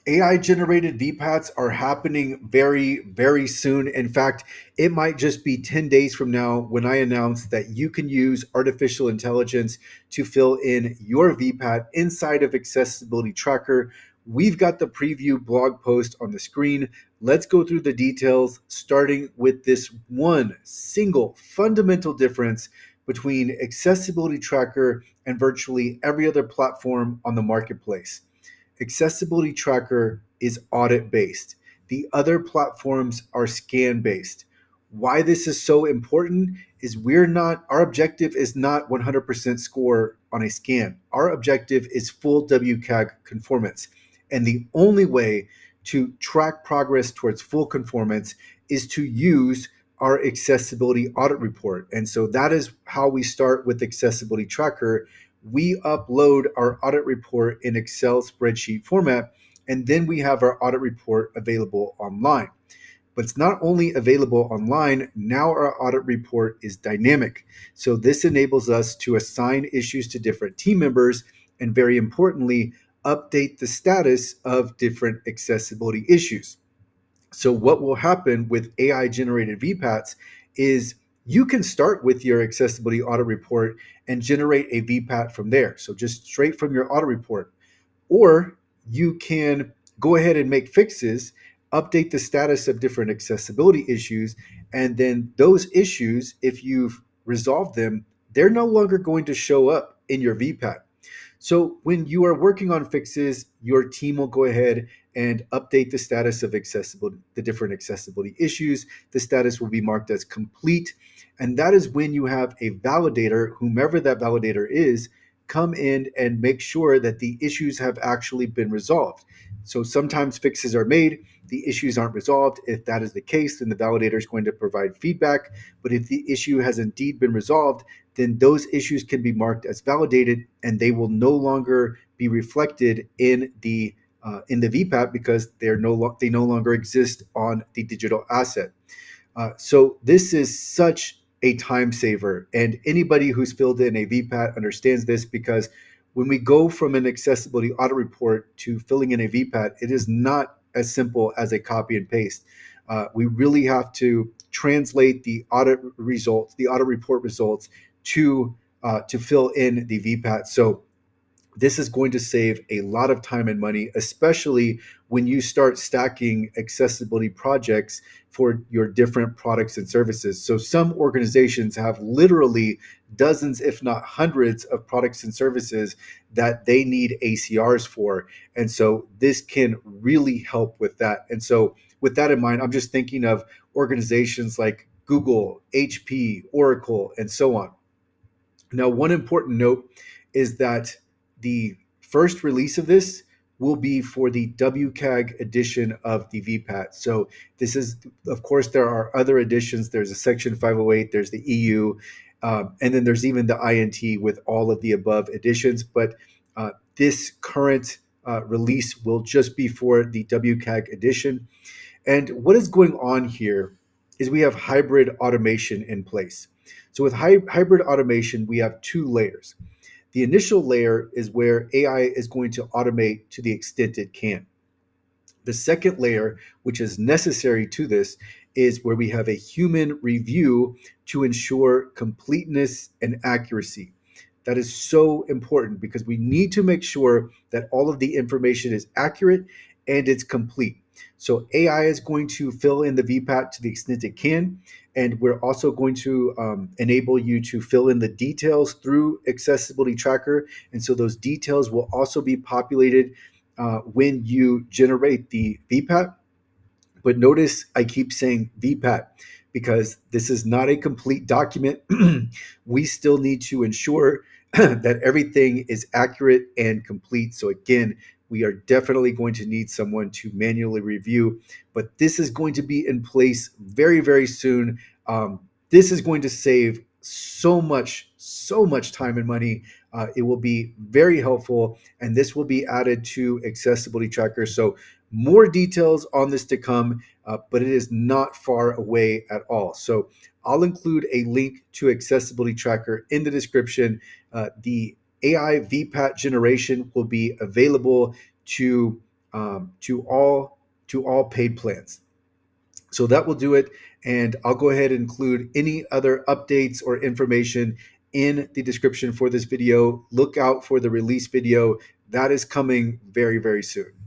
AI generated VPATs are happening very, very soon. In fact, it might just be 10 days from now when I announce that you can use artificial intelligence to fill in your VPAT inside of Accessibility Tracker. We've got the preview blog post on the screen. Let's go through the details, starting with this one single fundamental difference between Accessibility Tracker and virtually every other platform on the marketplace. Accessibility Tracker is audit based. The other platforms are scan based. Why this is so important is our objective is not 100% score on a scan. Our objective is full WCAG conformance. And the only way to track progress towards full conformance is to use our accessibility audit report. And so that is how we start with Accessibility Tracker. We upload our audit report in Excel spreadsheet format, and then we have our audit report available online. But it's not only available online, now our audit report is dynamic. So this enables us to assign issues to different team members and, very importantly, update the status of different accessibility issues. So what will happen with AI generated VPATs is you can start with your accessibility audit report and generate a VPAT from there. So just straight from your audit report. Or you can go ahead and make fixes, update the status of different accessibility issues, and then those issues, if you've resolved them, they're no longer going to show up in your VPAT. So when you are working on fixes, your team will go ahead and update the status of accessibility, the different accessibility issues. The status will be marked as complete. And that is when you have a validator, whomever that validator is, come in and make sure that the issues have actually been resolved. So sometimes fixes are made, the issues aren't resolved. If that is the case, then the validator is going to provide feedback. But if the issue has indeed been resolved, then those issues can be marked as validated, and they will no longer be reflected in the VPAT because they no longer exist on the digital asset. So this is such a time saver, and anybody who's filled in a VPAT understands this, because when we go from an accessibility audit report to filling in a VPAT, it is not as simple as a copy and paste. We really have to translate the audit results, the audit report results, to fill in the VPAT. So this is going to save a lot of time and money, especially when you start stacking accessibility projects for your different products and services. So some organizations have literally dozens, if not hundreds, of products and services that they need ACRs for. And so this can really help with that. And so with that in mind, I'm just thinking of organizations like Google, HP, Oracle, and so on. Now, one important note is that the first release of this will be for the WCAG edition of the VPAT. So this is, of course, there are other editions. There's a Section 508, there's the EU, and then there's even the INT with all of the above editions. But this current release will just be for the WCAG edition. And what is going on here is we have hybrid automation in place. So with hybrid automation, we have two layers. The initial layer is where AI is going to automate to the extent it can. The second layer, which is necessary to this, is where we have a human review to ensure completeness and accuracy. That is so important because we need to make sure that all of the information is accurate and it's complete. So AI is going to fill in the VPAT to the extent it can, and we're also going to enable you to fill in the details through Accessibility Tracker. And so those details will also be populated when you generate the VPAT. But notice I keep saying VPAT because this is not a complete document. We still need to ensure that everything is accurate and complete. So again, we are definitely going to need someone to manually review, but this is going to be in place very, very soon. This is going to save so much time and money. It will be very helpful, and this will be added to Accessibility Tracker. So more details on this to come, but it is not far away at all. So I'll include a link to Accessibility Tracker in the description. The AI VPAT generation will be available to to all paid plans. So that will do it. And I'll go ahead and include any other updates or information in the description for this video. Look out for the release video that is coming very, very soon.